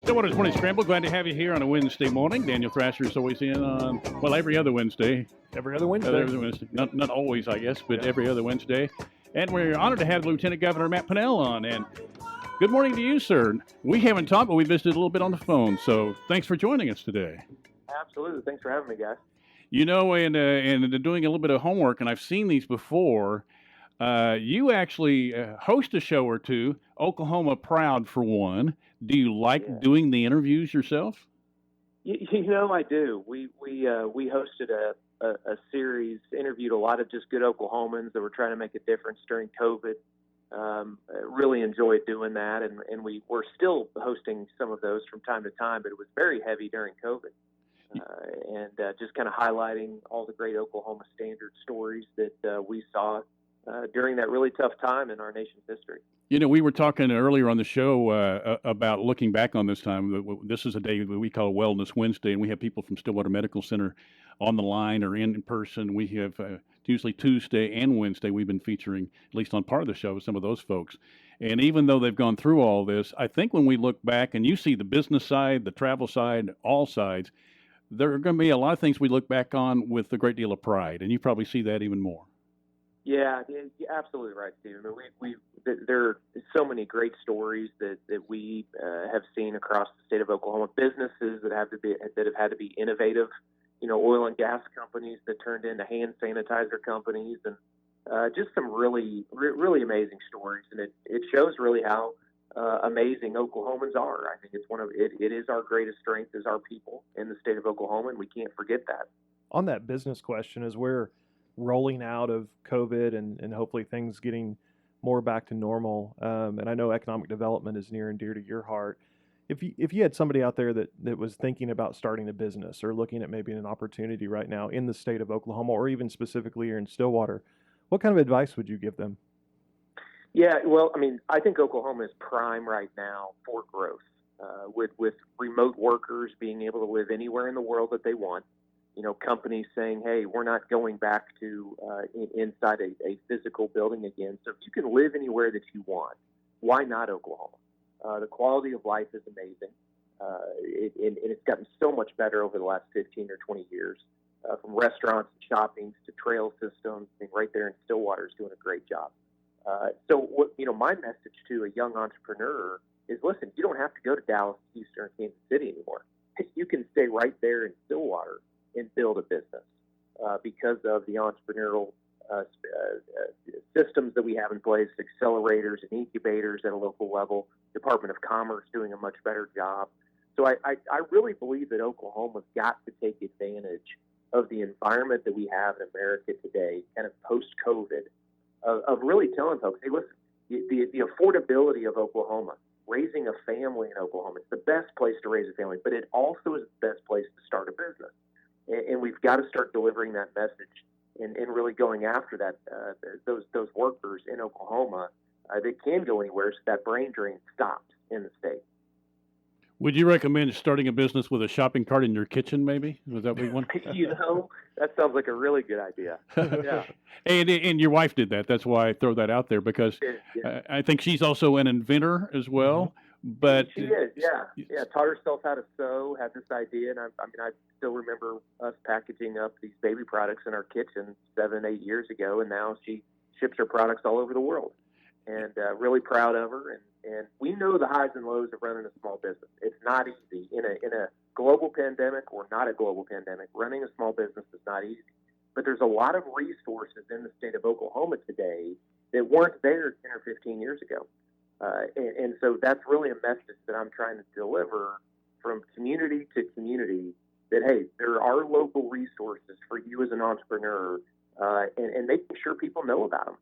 Stillwater's Morning Scramble. Glad to have you here on a Wednesday morning. Daniel Thrasher is always in on, well, every other Wednesday. Every other Wednesday. Every other Wednesday. Not always, I guess, but every other Wednesday. And we're honored to have Lieutenant Governor Matt Pinnell on. And good morning to you, sir. We haven't talked, but we visited a little bit on the phone. So thanks for joining us today. Absolutely. Thanks for having me, guys. You know, and doing a little bit of homework, and I've seen these before. You actually host a show or two, Oklahoma Proud for one. Do you like doing the interviews yourself? I do. We hosted a series, interviewed a lot of just good Oklahomans that were trying to make a difference during COVID. Really enjoyed doing that, and we're still hosting some of those from time to time, but it was very heavy during COVID. And just kind of highlighting all the great Oklahoma Standard stories that we saw during that really tough time in our nation's history. You know, we were talking earlier on the show about looking back on this time. This is a day that we call Wellness Wednesday, and we have people from Stillwater Medical Center on the line or in person. We have usually Tuesday and Wednesday we've been featuring, at least on part of the show, some of those folks. And even though they've gone through all this, I think when we look back and you see the business side, the travel side, all sides, there are going to be a lot of things we look back on with a great deal of pride, and you probably see that even more. Yeah, you're absolutely right, Steve. I mean, there are so many great stories that we have seen across the state of Oklahoma. Businesses that have had to be innovative. You know, oil and gas companies that turned into hand sanitizer companies, and just some really amazing stories. And it shows really how amazing Oklahomans are. I think it is our greatest strength is our people in the state of Oklahoma, and we can't forget that. On that business question, as we're rolling out of COVID and hopefully things getting more back to normal, and I know economic development is near and dear to your heart. If you had somebody out there that was thinking about starting a business or looking at maybe an opportunity right now in the state of Oklahoma or even specifically here in Stillwater, what kind of advice would you give them? Yeah, well, I mean, I think Oklahoma is prime right now for growth, with remote workers being able to live anywhere in the world that they want. You know, companies saying, hey, we're not going back to inside a physical building again. So if you can live anywhere that you want, why not Oklahoma? The quality of life is amazing. And it's gotten so much better over the last 15 or 20 years, from restaurants and shopping to trail systems. I mean, right there in Stillwater is doing a great job. My message to a young entrepreneur is, listen, you don't have to go to Dallas, Houston, or Kansas City anymore. You can stay right there in Stillwater and build a business because of the entrepreneurial systems that we have in place, accelerators and incubators at a local level, Department of Commerce doing a much better job. So I really believe that Oklahoma's got to take advantage of the environment that we have in America today, kind of post-COVID, of really telling folks, hey, listen, the affordability of Oklahoma, raising a family in Oklahoma, it's the best place to raise a family, but it also is the best place to start a business. And we've got to start delivering that message and really going after that those workers in Oklahoma that can go anywhere so that brain drain stops in the state. Would you recommend starting a business with a shopping cart in your kitchen, maybe? Was that what you want? That sounds like a really good idea. Yeah. And your wife did that. That's why I throw that out there, because I think she's also an inventor as well. But she is, yeah. Taught herself how to sew, had this idea, and I still remember us packaging up these baby products in our kitchen 7-8 years ago, and now she ships her products all over the world. And really proud of her. And we know the highs and lows of running a small business. It's not easy in a global pandemic or not a global pandemic. Running a small business is not easy. But there's a lot of resources in the state of Oklahoma today that weren't there 10 or 15 years ago. And so that's really a message that I'm trying to deliver from community to community, that, hey, there are local resources for you as an entrepreneur, and making sure people know about them.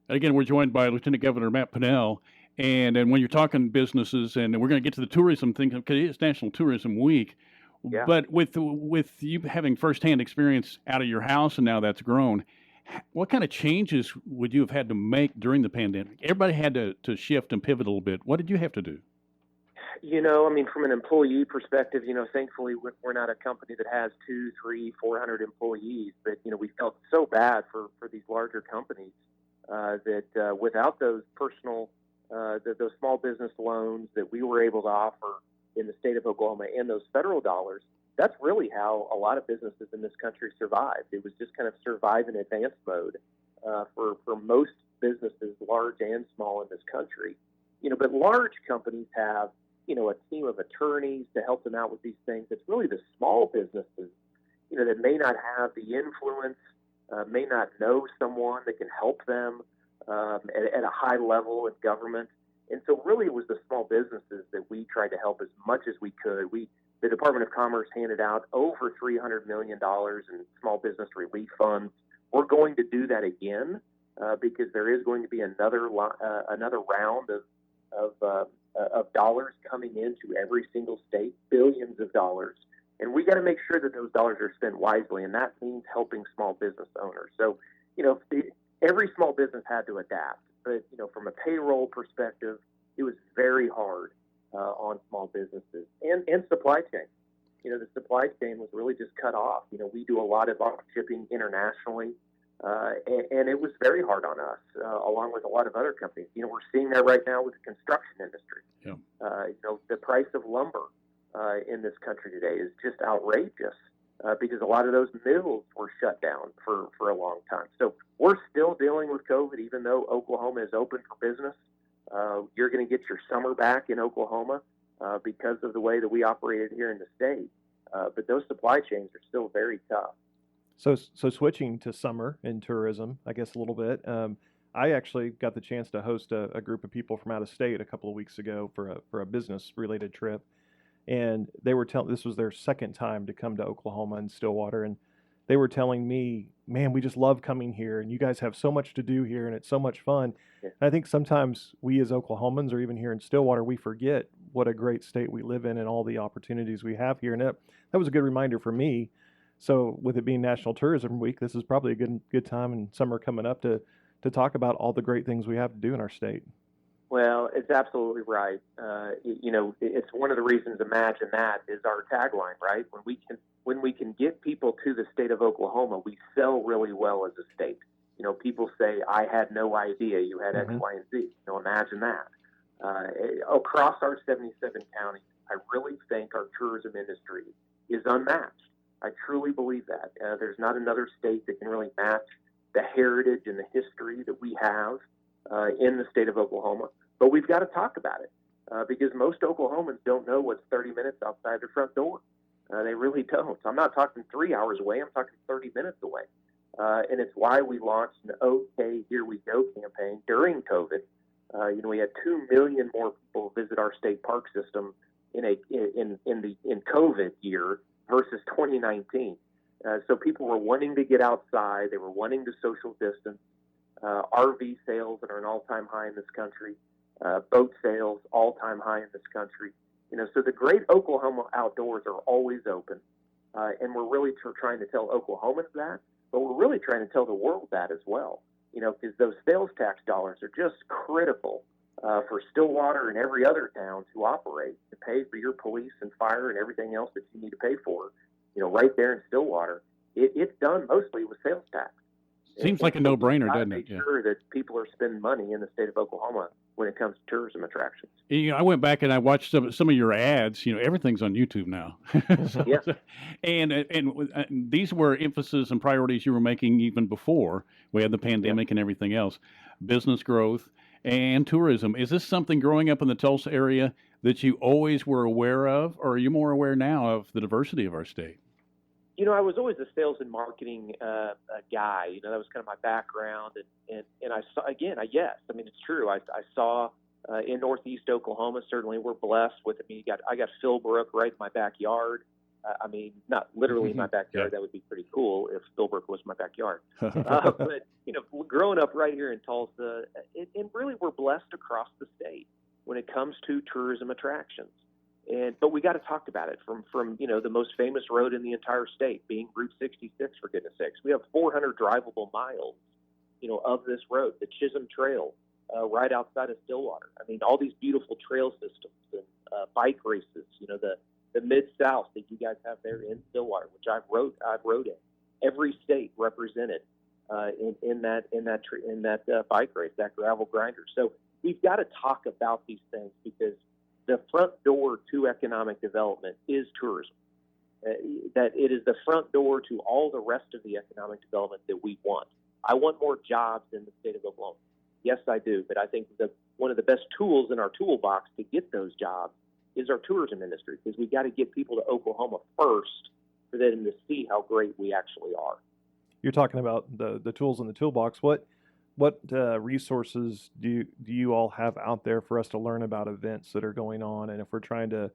Again, we're joined by Lieutenant Governor Matt Pinnell. And when you're talking businesses, and we're going to get to the tourism thing, because it's National Tourism Week, but with you having firsthand experience out of your house and now that's grown, what kind of changes would you have had to make during the pandemic? Everybody had to shift and pivot a little bit. What did you have to do? From an employee perspective, thankfully we're not a company that has 200, 300, 400 employees, but, we felt so bad for these larger companies that without those personal, those small business loans that we were able to offer in the state of Oklahoma and those federal dollars, that's really how a lot of businesses in this country survived. It was just kind of survive in advance mode for most businesses, large and small in this country. But large companies have, a team of attorneys to help them out with these things. It's really the small businesses, that may not have the influence, may not know someone that can help them at a high level in government. And so really it was the small businesses that we tried to help as much as we could. The Department of Commerce handed out over $300 million in small business relief funds. We're going to do that again because there is going to be another round of dollars coming into every single state, billions of dollars. And we got to make sure that those dollars are spent wisely, and that means helping small business owners. So, every small business had to adapt. But, from a payroll perspective, it was very hard on small businesses and supply chain. The supply chain was really just cut off. We do a lot of our shipping internationally, and it was very hard on us, along with a lot of other companies. We're seeing that right now with the construction industry. Yeah. The price of lumber in this country today is just outrageous because a lot of those mills were shut down for a long time. So we're still dealing with COVID, even though Oklahoma is open for business. You're going to get your summer back in Oklahoma because of the way that we operated here in the state. But those supply chains are still very tough. So switching to summer and tourism, I guess a little bit. I actually got the chance to host a group of people from out of state a couple of weeks ago for a business related trip. And they were this was their second time to come to Oklahoma and Stillwater. And they were telling me, man, we just love coming here. And you guys have so much to do here and it's so much fun. Yeah. And I think sometimes we as Oklahomans or even here in Stillwater, we forget what a great state we live in and all the opportunities we have here. And that was a good reminder for me. So with it being National Tourism Week, this is probably a good time and summer coming up to talk about all the great things we have to do in our state. Well, it's absolutely right. It's one of the reasons Imagine That is our tagline, right? When we can get people to the state of Oklahoma, we sell really well as a state. People say, I had no idea you had X, Y, and Z. Imagine that. Across our 77 counties, I really think our tourism industry is unmatched. I truly believe that. There's not another state that can really match the heritage and the history that we have in the state of Oklahoma. But we've got to talk about it because most Oklahomans don't know what's 30 minutes outside their front door. They really don't. I'm not talking 3 hours away. I'm talking 30 minutes away. And it's why we launched an OK, Here We Go campaign during COVID. We had 2 million more people visit our state park system in COVID year versus 2019. So people were wanting to get outside. They were wanting to social distance. RV sales that are an all-time high in this country. Boat sales, all-time high in this country. So the great Oklahoma outdoors are always open. And we're really trying to tell Oklahomans that, but we're really trying to tell the world that as well. Because those sales tax dollars are just critical for Stillwater and every other town to operate, to pay for your police and fire and everything else that you need to pay for. Right there in Stillwater, it's done mostly with sales tax. Seems like a no-brainer, doesn't it? Make sure that people are spending money in the state of Oklahoma when it comes to tourism attractions. I went back and I watched some of your ads. Everything's on YouTube now. Yeah. And these were emphasis and priorities you were making even before we had the pandemic and everything else. Business growth and tourism. Is this something growing up in the Tulsa area that you always were aware of, or are you more aware now of the diversity of our state? I was always a sales and marketing guy. That was kind of my background. And I saw, again, yes, it's true. I saw in Northeast Oklahoma, certainly we're blessed with, I got Philbrook right in my backyard. Not literally in my backyard. Yeah. That would be pretty cool if Philbrook was my backyard. But, growing up right here in Tulsa, and really we're blessed across the state when it comes to tourism attractions. But we got to talk about it from the most famous road in the entire state being Route 66, for goodness sakes. We have 400 drivable miles, of this road, the Chisholm Trail, right outside of Stillwater. All these beautiful trail systems and bike races, the Mid-South that you guys have there in Stillwater, which I've rode in. Every state represented in that bike race, that gravel grinder. So we've got to talk about these things because the front door to economic development is tourism. That it is the front door to all the rest of the economic development that we want. I want more jobs in the state of Oklahoma. Yes, I do. But I think one of the best tools in our toolbox to get those jobs is our tourism industry, because we got to get people to Oklahoma first for them to see how great we actually are. You're talking about the tools in the toolbox. What resources do you all have out there for us to learn about events that are going on? And if we're trying to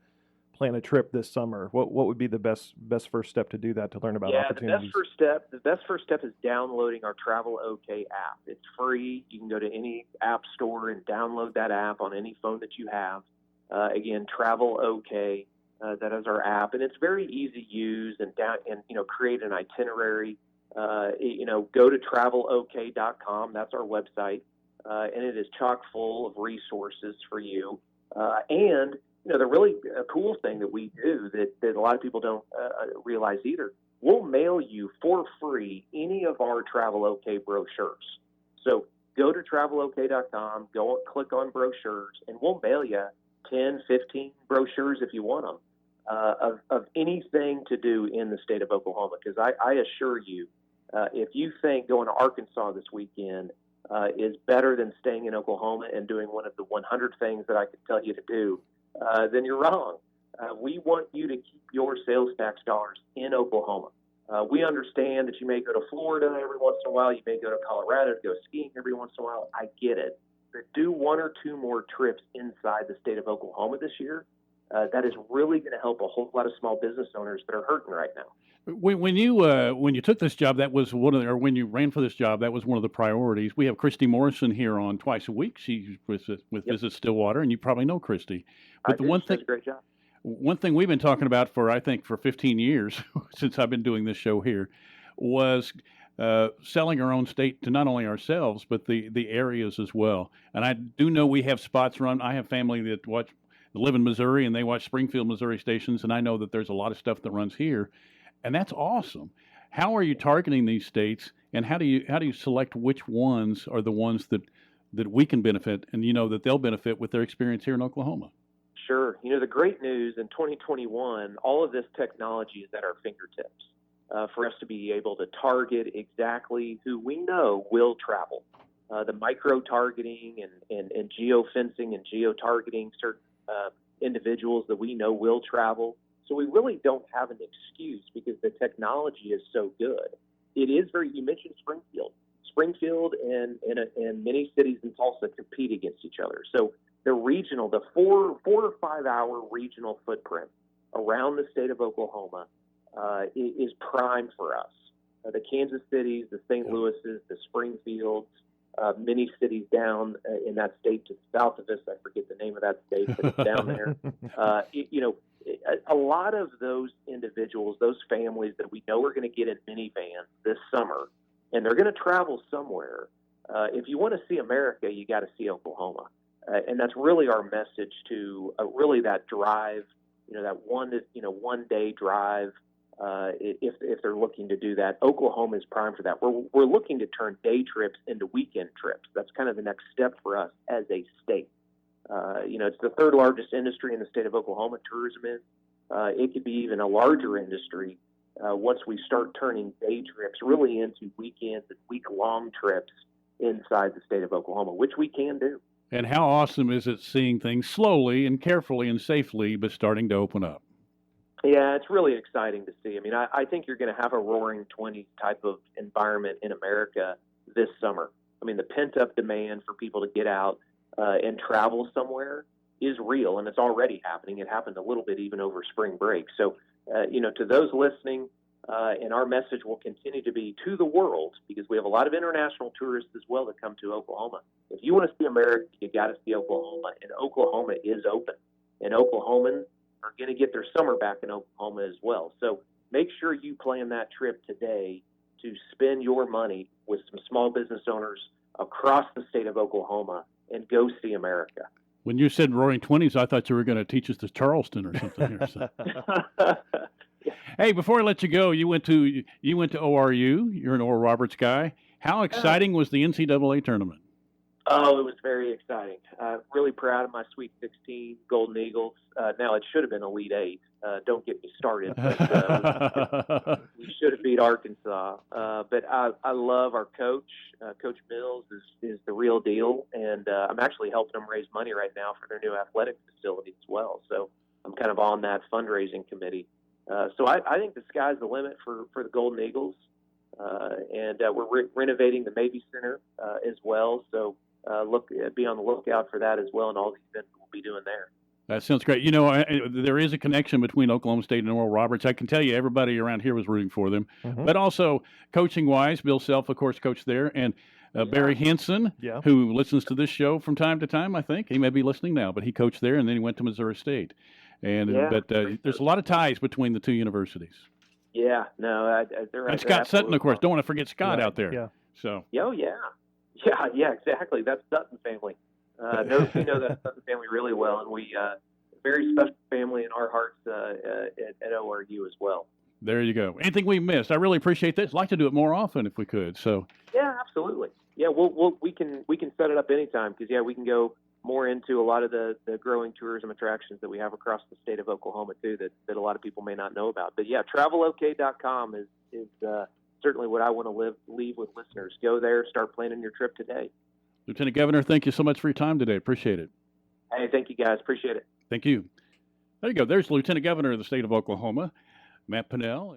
plan a trip this summer, what would be the best first step to do that, to learn about opportunities? The best first step is downloading our Travel OK app. It's free. You can go to any app store and download that app on any phone that you have. Again, Travel OK, that is our app, and it's very easy to use and create an itinerary. Go to travelok.com. That's our website, and it is chock full of resources for you. And the really cool thing that we do that a lot of people don't realize either, we'll mail you for free any of our Travel OK brochures. So go to travelok.com, click on brochures, and we'll mail you 10, 15 brochures if you want them of anything to do in the state of Oklahoma. Because I assure you, if you think going to Arkansas this weekend is better than staying in Oklahoma and doing one of the 100 things that I could tell you to do, then you're wrong. We want you to keep your sales tax dollars in Oklahoma. We understand that you may go to Florida every once in a while. You may go to Colorado to go skiing every once in a while. I get it. But do one or two more trips inside the state of Oklahoma this year. That is really going to help a whole lot of small business owners that are hurting right now. When you took this job, that was when you ran for this job, that was one of the priorities. We have Christy Morrison here on twice a week. She's with Visit Stillwater, and you probably know Christy. But She does a great job. One thing we've been talking about for 15 years since I've been doing this show here was selling our own state to not only ourselves but the areas as well. And I do know we have spots run. I have family that live in Missouri, and they watch Springfield, Missouri stations, and I know that there's a lot of stuff that runs here. And that's awesome. How are you targeting these states, and how do you select which ones are the ones that we can benefit, and that they'll benefit with their experience here in Oklahoma? Sure. The great news in 2021, all of this technology is at our fingertips for us to be able to target exactly who we know will travel. The micro-targeting and geo-fencing and geo-targeting certain individuals that we know will travel. So we really don't have an excuse because the technology is so good. It is you mentioned Springfield and many cities in Tulsa compete against each other. So the 4 or 5 hour regional footprint around the state of Oklahoma is prime for us. The Kansas Cities, the St. Louises, the Springfields, many cities down in that state to the south of us. I forget the name of that state, but it's down there. A lot of those individuals, those families that we know are going to get in minivans this summer, and they're going to travel somewhere. If you want to see America, you got to see Oklahoma. And that's really our message to really that drive, that 1 day drive. If they're looking to do that, Oklahoma is prime for that. We're looking to turn day trips into weekend trips. That's kind of the next step for us as a state. It's the third largest industry in the state of Oklahoma. Tourism is. It could be even a larger industry once we start turning day trips really into weekends and week-long trips inside the state of Oklahoma, which we can do. And how awesome is it seeing things slowly and carefully and safely, but starting to open up? Yeah, it's really exciting to see. I mean, I think you're going to have a roaring 20s type of environment in America this summer. I mean, the pent-up demand for people to get out and travel somewhere is real, and it's already happening. It happened a little bit even over spring break. So, to those listening, and our message will continue to be to the world, because we have a lot of international tourists as well that come to Oklahoma. If you want to see America, you got to see Oklahoma, and Oklahoma is open. And Oklahomans are going to get their summer back in Oklahoma as well. So make sure you plan that trip today to spend your money with some small business owners across the state of Oklahoma and go see America. When you said roaring 20s, I thought you were going to teach us the Charleston or something. Hey, before I let you go, you went to ORU. You're an Oral Roberts guy. How exciting was the NCAA tournament? Oh, it was very exciting. Really proud of my Sweet 16 Golden Eagles. Now, it should have been Elite Eight. Don't get me started, but we should have beat Arkansas. But I love our coach. Coach Mills is the real deal, and I'm actually helping them raise money right now for their new athletic facility as well. So I'm kind of on that fundraising committee. So I think the sky's the limit for the Golden Eagles, and we're renovating the Mabee Center as well. So be on the lookout for that as well, and all the events we'll be doing there. That sounds great. You know, there is a connection between Oklahoma State and Oral Roberts. I can tell you everybody around here was rooting for them. Mm-hmm. But also, coaching-wise, Bill Self, of course, coached there, and Barry Henson, who listens to this show from time to time, I think. He may be listening now, but he coached there, and then he went to Missouri State. But there's a lot of ties between the two universities. Yeah, no, they're right. And Scott Sutton, of course. Don't want to forget Scott out there. Yeah. So. Oh, yeah, exactly. That's Sutton family. We know that Sutton family really well, and we very special family in our hearts at ORU as well. There you go. Anything we missed? I really appreciate this. I'd like to do it more often if we could. So. Yeah, absolutely. Yeah, we can set it up anytime because we can go more into a lot of the growing tourism attractions that we have across the state of Oklahoma too that a lot of people may not know about. But yeah, travelok.com is certainly what I want to leave with listeners. Go there, start planning your trip today. Lieutenant Governor, thank you so much for your time today. Appreciate it. Hey, thank you guys. Appreciate it. Thank you. There you go. There's the Lieutenant Governor of the state of Oklahoma, Matt Pinnell.